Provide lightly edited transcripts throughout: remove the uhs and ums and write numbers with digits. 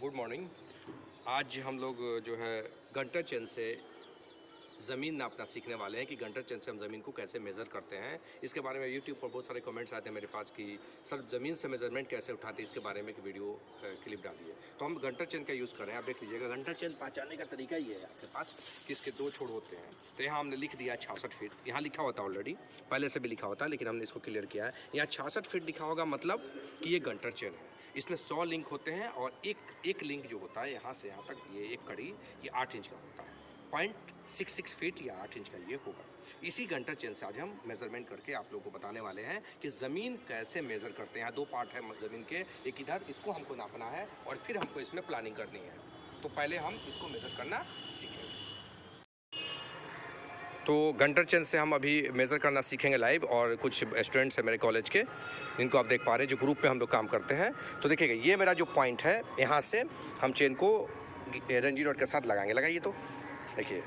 Good morning. आज हम लोग जो है गंटर चेन से ज़मीन नापना सीखने वाले हैं कि गंटर चेन से हम ज़मीन को कैसे मेज़र करते हैं। इसके बारे में यूट्यूब पर बहुत सारे कमेंट्स आते हैं मेरे पास कि सर ज़मीन से मेज़रमेंट कैसे उठाते हैं, इसके बारे में एक वीडियो क्लिप डालिए। तो हम गंटर चेन का यूज़ कर रहे हैं। आप देख लीजिएगा, गंटर चेन पहचानने का तरीका ये है आपके पास कि इसके दो छोर होते हैं। तो यहाँ हमने लिख दिया 66 फीट। यहाँ लिखा होता है ऑलरेडी, पहले से भी लिखा होता है, लेकिन हमने इसको क्लियर किया है। यहाँ 66 फीट लिखा होगा, मतलब कि ये गंटर चेन है। इसमें 100 लिंक होते हैं और एक लिंक जो होता है यहाँ से यहाँ तक, ये एक कड़ी, ये 8 इंच का होता है। 0.66 फीट या 8 इंच का ये होगा। इसी गंटर चेन से आज हम मेज़रमेंट करके आप लोगों को बताने वाले हैं कि ज़मीन कैसे मेज़र करते हैं। 2 पार्ट है ज़मीन के, एक इधर, इसको हमको नापना है और फिर हमको इसमें प्लानिंग करनी है। तो पहले हम इसको मेज़र करना सीखेंगे। तो गंटर चेन से हम अभी मेज़र करना सीखेंगे लाइव, और कुछ स्टूडेंट्स हैं मेरे कॉलेज के जिनको आप देख पा रहे हैं, जो ग्रुप में हम लोग काम करते हैं। तो देखिएगा, ये मेरा जो पॉइंट है, यहाँ से हम चेन को रंजी रॉड के साथ लगाएंगे। लगाइए, तो देखिए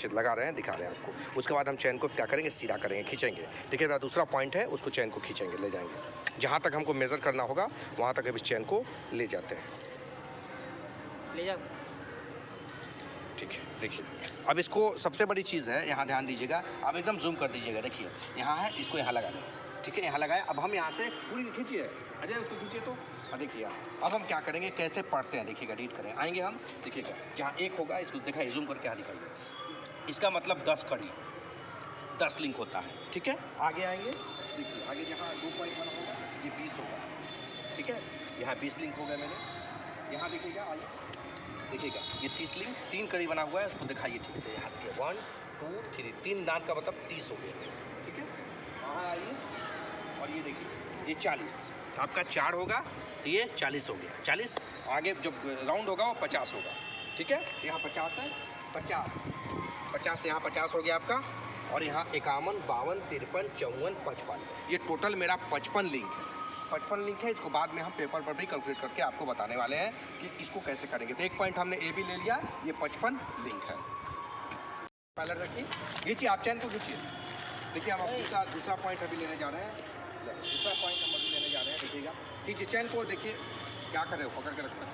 लगा रहे हैं, दिखा रहे हैं आपको। उसके बाद हम चेन को क्या करेंगे, सीधा करेंगे, खींचेंगे। देखिए मेरा दूसरा पॉइंट है, उसको चेन को खींचेंगे, ले जाएंगे जहाँ तक हमको मेज़र करना होगा, वहाँ तक अब इस चेन को ले जाते हैं। ले जाओ, ठीक है। देखिए, अब इसको सबसे बड़ी चीज़ है, यहाँ ध्यान दीजिएगा, आप एकदम जूम कर दीजिएगा। देखिए यहाँ है, इसको यहाँ लगा दें। ठीक है, यहाँ लगाए। अब हम यहाँ से पूरी खींचिए, अजय उसको खींचिए। तो देखिए अब हम क्या करेंगे, कैसे पढ़ते हैं, देखिएगा, रीड करें। आएंगे हम, देखिएगा जहाँ एक होगा, इसको दिखाइए, जूम करके यहाँ दिखाइए। इसका मतलब 10 कड़ी, 10 लिंक होता है। ठीक है, आगे आएंगे, देखिए आगे जहाँ 2 पॉइंट बना होगा, ये 20 होगा। ठीक है, यहाँ 20 लिंक हो गए मेरे। यहाँ देखिएगा, आइए देखिएगा, ये 30 लिंक, 3 कड़ी बना हुआ है, उसको दिखाइए ठीक से। यहाँ देखिए 1 2 3, 3 दांत का मतलब 30 हो गया। ठीक है, वहाँ आइए और ये देखिए, ये 40 आपका 4 होगा, तो ये 40 हो गया। 40 आगे जब राउंड होगा वो 50 होगा। ठीक है, यहाँ 50 है, 50 यहाँ 50 हो गया आपका, और यहाँ 51 52 53 54 55, ये टोटल मेरा 55 लिंक है। 55 लिंक है। इसको बाद में हम पेपर पर भी कैलकुलेट करके आपको बताने वाले हैं कि इसको कैसे करेंगे। तो एक पॉइंट हमने ए भी ले लिया, ये 55 लिंक है। पहले रखिए, खींचिए, आप चैन को खींचिए। देखिए, हम दूसरा पॉइंट अभी लेने जा रहे हैं। दूसरा पॉइंट हम अभी लेने जा रहे हैं, देखिएगा, खींचिए चैन को। देखिए क्या कर रहे हो, पकड़ के रखना,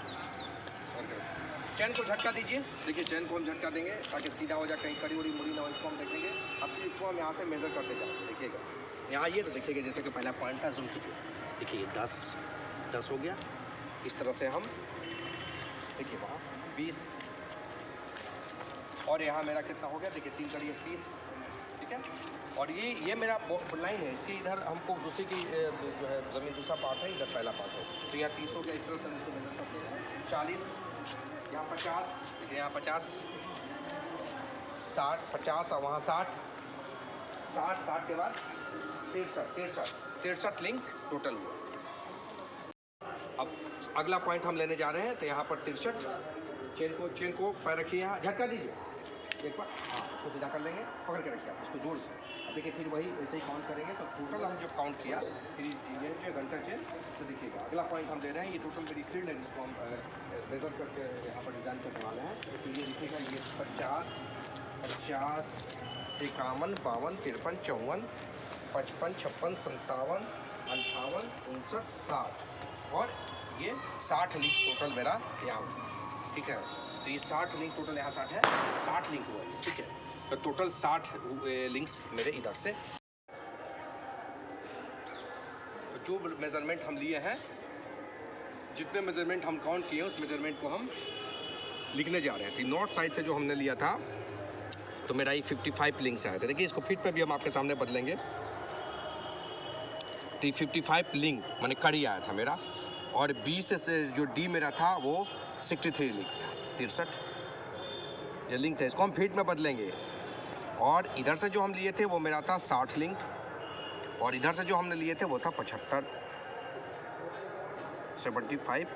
चैन को झटका दीजिए। देखिए चैन को हम झटका देंगे ताकि सीधा हो जाए, कहीं कड़ी उड़ी मुड़ी ना हो, इसको हम देखेंगे। अब फिर इसको हम यहाँ से मेज़र करते जाएंगे। देखिएगा यहाँ ये, तो देखिएगा जैसे कि पहला पॉइंट था, जूम कीजिए, देखिए 10 हो गया। इस तरह से हम, देखिए वहाँ 20, और यहाँ मेरा कितना हो गया, देखिए 3 कड़ी 30। ठीक है, और ये मेरा लाइन है, इसके इधर हमको दूसरी की जो है ज़मीन दूसरा पार्ट है, इधर पहला पार्ट है। तो यहाँ 30 हो गया। इस तरह से हम इसको मेज़र करते हैं। 40, यहाँ 50, देखिए यहाँ 50, 60 50, और वहाँ 60 60 के बाद 63 लिंक टोटल हुआ। अब अगला पॉइंट हम लेने जा रहे हैं, तो यहाँ पर 63। चेन को पैर रखिए, यहाँ झटका दीजिए एक बार, हाँ उसको सीधा कर लेंगे, पकड़ के रखिए आप इसको जोर से। अब देखिए फिर वही ऐसे ही काउंट करेंगे, तो टोटल हम जब काउंट किया, फिर ये जो घंटा चेन, तो देखिए अगला पॉइंट हम दे रहे हैं, ये टोटल मेरी फील्ड है जिसको हम मेजर करके यहाँ पर डिज़ाइन करने वाले हैं। तो ये देखिएगा, ये 50 51 52 53 54 55 56 57 58 59 60, और ये 60 लिंक टोटल मेरा यहाँ। ठीक है, तो ये 60 लिंक टोटल, यहाँ 60 है, 60 लिंक हुआ है। ठीक है, तो टोटल 60 लिंक्स मेरे इधर से। जो मेज़रमेंट हम लिए हैं, जितने मेज़रमेंट हम काउंट किए, उस मेज़रमेंट को हम लिखने जा रहे हैं। तो नॉर्थ साइड से जो हमने लिया था, तो मेरा ये 55 लिंक्स आए थे। देखिए इसको फीट में भी हम आपके सामने बदलेंगे। तो 55 लिंक माने कड़ी आया था मेरा, और 20 से जो डी मेरा था वो 63 लिंक था, 63 ये लिंक था। इसको हम फीट में बदलेंगे। और इधर से जो हम लिए थे वो मेरा था 60 लिंक, और इधर से जो हमने लिए थे वो था 75 75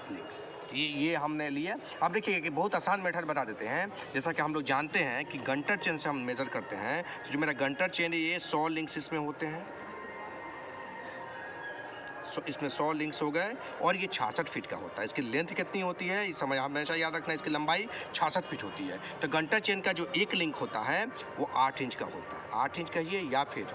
लिंक्स। ये हमने लिया। अब देखिए कि बहुत आसान मेथड बता देते हैं। जैसा कि हम लोग जानते हैं कि गंटर चेन से हम मेज़र करते हैं, तो जो मेरा गंटर चेन है, ये 100 लिंक्स इसमें होते हैं। इसमें 100 लिंक्स हो गए, और ये 66 फीट का होता है। इसकी लेंथ कितनी होती है, इस समय हमेशा याद रखना, इसकी लंबाई 66 फीट होती है। तो गंटर चेन का जो एक लिंक होता है वो 8 इंच का होता है। 8 इंच कहिए या फिर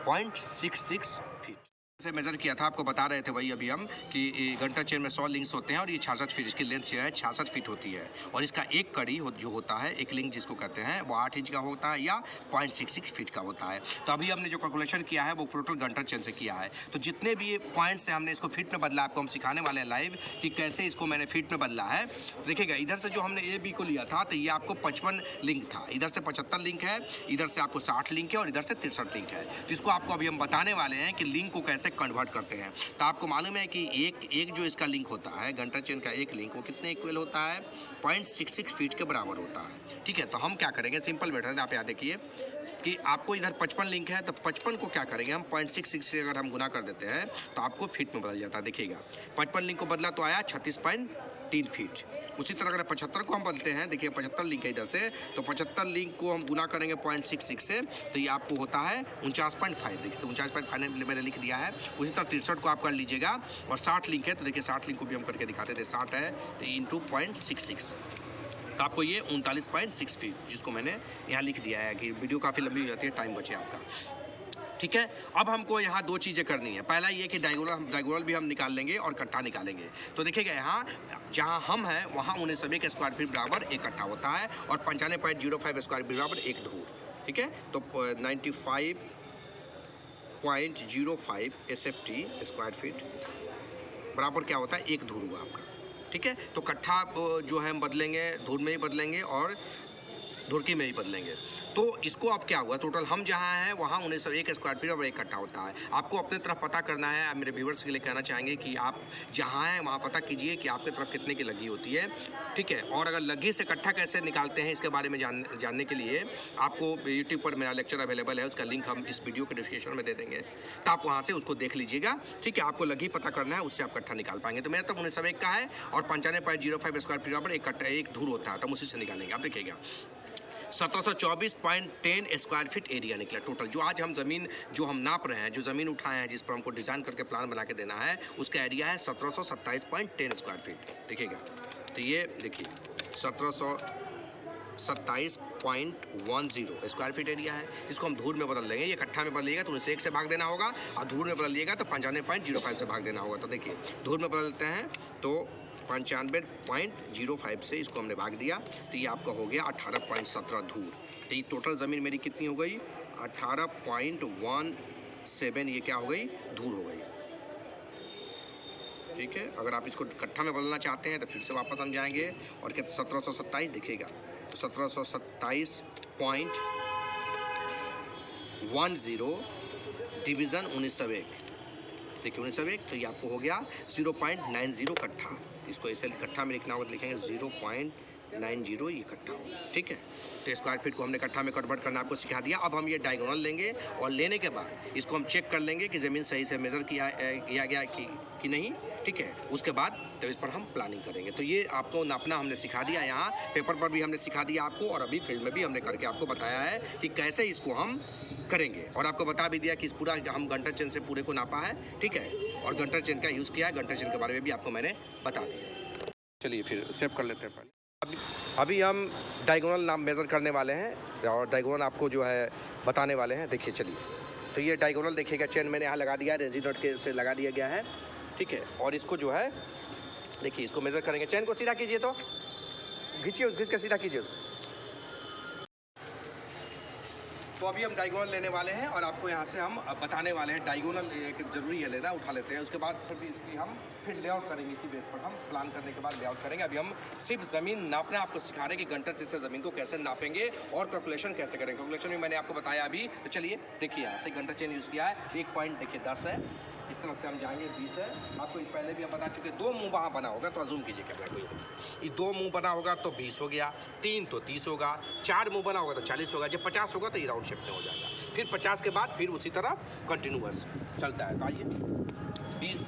0.66 फीट। से मेजर किया था, आपको बता रहे थे वही अभी हम कि गंटर चेन में 100 लिंक्स होते हैं और ये 66 फीट इसकी लेंथ जो है 66 फीट होती है। और इसका एक कड़ी जो होता है, एक लिंक जिसको कहते हैं, वो 8 इंच का होता है या 0.66 फीट का होता है। तो अभी हमने जो कैलकुलेशन किया है वो टोटल गंटर चेन से किया है। तो जितने भी पॉइंट्स से हमने इसको फीट में बदला, आपको हम सिखाने वाले हैं लाइव कि कैसे इसको मैंने फीट में बदला है। देखिएगा, इधर से जो हमने ए बी को लिया था तो ये आपको 55 लिंक था, इधर से 75 लिंक है, इधर से आपको 60 लिंक है और इधर से 63 लिंक है। जिसको आपको अभी हम बताने वाले हैं कि लिंक को कैसे कन्वर्ट करते हैं। तो आपको मालूम है कि एक जो इसका लिंक होता है, गंटर चेन का एक लिंक, वो कितने इक्वल होता है? 0.66 फीट के बराबर होता है। ठीक है, तो हम क्या करेंगे, सिंपल मेथड है। आप यहाँ देखिए कि आपको इधर 55 लिंक है, तो 55 को क्या करेंगे हम 0.66 से अगर हम गुना कर देते हैं तो आपको फीट में बदल जाता है। देखिएगा, 55 लिंक को बदला तो आया 36.3 फीट। उसी तरह अगर 75 को हम बदलते हैं, देखिए 75 लिंक है इधर से, तो 75 लिंक को हम गुना करेंगे 0.66 से, तो ये आपको होता है 49.5। देखिए, तो 49.5 मैंने लिख दिया है। उसी तरह 63 को आप कर लीजिएगा, और 60 लिंक है तो देखिए 60 लिंक को भी हम करके दिखाते थे। 60 है तो इंटू 0.66, तो आपको ये 39.6 फीट, जिसको मैंने यहाँ लिख दिया है कि वीडियो काफ़ी लंबी हो जाती है, टाइम बचे आपका। ठीक है, अब हमको यहाँ दो चीज़ें करनी है। पहला ये कि डायगोनल भी हम निकाल लेंगे और कट्ठा निकालेंगे। तो देखिएगा, यहाँ जहाँ हम हैं वहाँ 19 स्क्वायर फीट बराबर एक कट्ठा होता है और 95.05 स्क्वायर फीट बराबर एक धूर। ठीक है, तो 95.05 SFT स्क्वायर फीट बराबर क्या होता है? एक धूर हुआ आपका। ठीक है, तो कट्ठा जो है हम बदलेंगे, धूर में ही बदलेंगे और धुरकी में ही बदलेंगे। तो इसको अब क्या हुआ, टोटल हम जहाँ हैं वहाँ 1901 स्क्वायर फीट और एक कट्ठा होता है। आपको अपने तरफ पता करना है। मेरे व्यूवर्स के लिए कहना चाहेंगे कि आप जहाँ हैं वहाँ पता कीजिए कि आपके तरफ कितने की लगी होती है। ठीक है, और अगर लगी से कट्ठा कैसे निकालते हैं इसके बारे में जानने के लिए आपको यूट्यूब पर मेरा लेक्चर अवेलेबल है, उसका लिंक हम इस वीडियो के डिस्क्रिप्शन में दे देंगे, तो आप वहाँ से उसको देख लीजिएगा। ठीक है, आपको लगी पता करना है, उससे आप कट्ठा निकाल पाएंगे। तो मेरा तो 1901 का है और 95.05 स्क्वायर फीट बराबर एक कट्ठा, एक धूर होता है, तो हम उसी से निकालेंगे। आप देखिएगा, 1724.10 स्क्वायर फीट एरिया निकला टोटल। जो आज हम ज़मीन जो हम नाप रहे हैं, जो ज़मीन उठाए हैं, जिस पर हमको डिज़ाइन करके प्लान बना के देना है, उसका एरिया है 1727.10 स्क्वायर फीट। देखिएगा, तो ये देखिए 1727.10 स्क्वायर फीट एरिया है। इसको हम धूर में बदल देंगे। ये कट्ठा में बदलिएगा तो 1901 से भाग देना होगा, और धूर में बदलिएगा तो 95.05 से भाग देना होगा। तो देखिए, धूर में बदलते हैं तो 95.05 से इसको हमने भाग दिया, तो ये आपका हो गया 18.17 धूर। तो ये टोटल ज़मीन मेरी कितनी हो गई? 18.17। ये क्या हो गई? धूर हो गई। ठीक है, अगर आप इसको कट्ठा में बदलना चाहते हैं तो फिर से वापस हम जाएंगे और क्या 1727 देखिएगा, तो 1727.10 डिवीज़न 1901। देखिए 1901, तो ये आपको हो गया 0.90 कट्ठा। इसको ऐसे कट्ठा में लिखना होगा तो लिखेंगे 0.90 ये कट्ठा होगा। ठीक है, तो स्क्वायर फीट को हमने कट्ठा में कन्वर्ट करना आपको सिखा दिया। अब हम ये डायगोनल लेंगे और लेने के बाद इसको हम चेक कर लेंगे कि ज़मीन सही से मेज़र किया गया कि नहीं। ठीक है, उसके बाद तो इस पर हम प्लानिंग करेंगे। तो ये आपको नापना हमने सिखा दिया, यहाँ पेपर पर भी हमने सिखा दिया आपको, और अभी फील्ड में भी हमने करके आपको बताया है कि कैसे इसको हम करेंगे, और आपको बता भी दिया कि इस पूरा हम गंटर चेन से पूरे को नापा है। ठीक है, और गंटर चेन का यूज़ किया है, गंटर चेन के बारे में भी आपको मैंने बता दिया। चलिए फिर सेव कर लेते हैं पहले। अभी हम डायगोनल नाम मेज़र करने वाले हैं और डायगोनल आपको जो है बताने वाले हैं। देखिए, चलिए, तो ये डायगोनल देखिएगा, चेन मैंने यहाँ लगा दिया है, रेजी नट के से लगा दिया गया है। ठीक है, और इसको जो है देखिए, इसको मेज़र करेंगे। चेन को सीधा कीजिए, तो घिंचिए, उस घिंच के सीधा कीजिए उसको। तो अभी हम डायगोनल लेने वाले हैं और आपको यहाँ से हम बताने वाले हैं। डायगोनल एक ज़रूरी है लेना, उठा लेते हैं। उसके बाद फिर भी इसकी हम फिर लेआउट करेंगे। इसी बेस पर हम प्लान करने के बाद लेआउट करेंगे। अभी हम सिर्फ ज़मीन नापना आपको सिखा रहे हैं कि गंटर से ज़मीन को कैसे नापेंगे और कैलकुलेशन कैसे करेंगे। कैलकुलेशन भी मैंने आपको बताया अभी। तो चलिए देखिए, यहाँ से गंटर चेन यूज़ किया है। एक पॉइंट देखिए 10 है, इस तरह से हम जाएंगे 20 है। आपको पहले भी हम बता चुके, 2 मुंह वहाँ बना होगा, तो जूम कीजिए कैमरा को। ये 2 मुंह बना होगा तो 20 हो गया, 3 तो 30 होगा, 4 मुंह बना होगा तो 40 होगा, जब 50 होगा तो ये राउंड शेप में हो जाएगा। फिर 50 के बाद फिर उसी तरह कंटिन्यूअस चलता है। तो आइए 20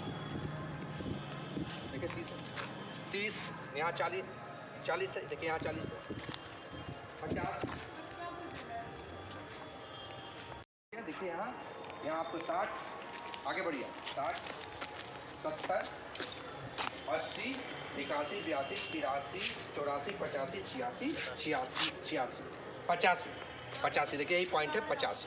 देखिए, 30 यहाँ 40 है, देखिए यहाँ 40 है, 50 देखिए, यहाँ आपको 60, आगे बढ़िए, 60, 70, 80, 81, 82, 83, 84, 85, 86, 86, 86, 85, 85 देखिए, यही पॉइंट है 85।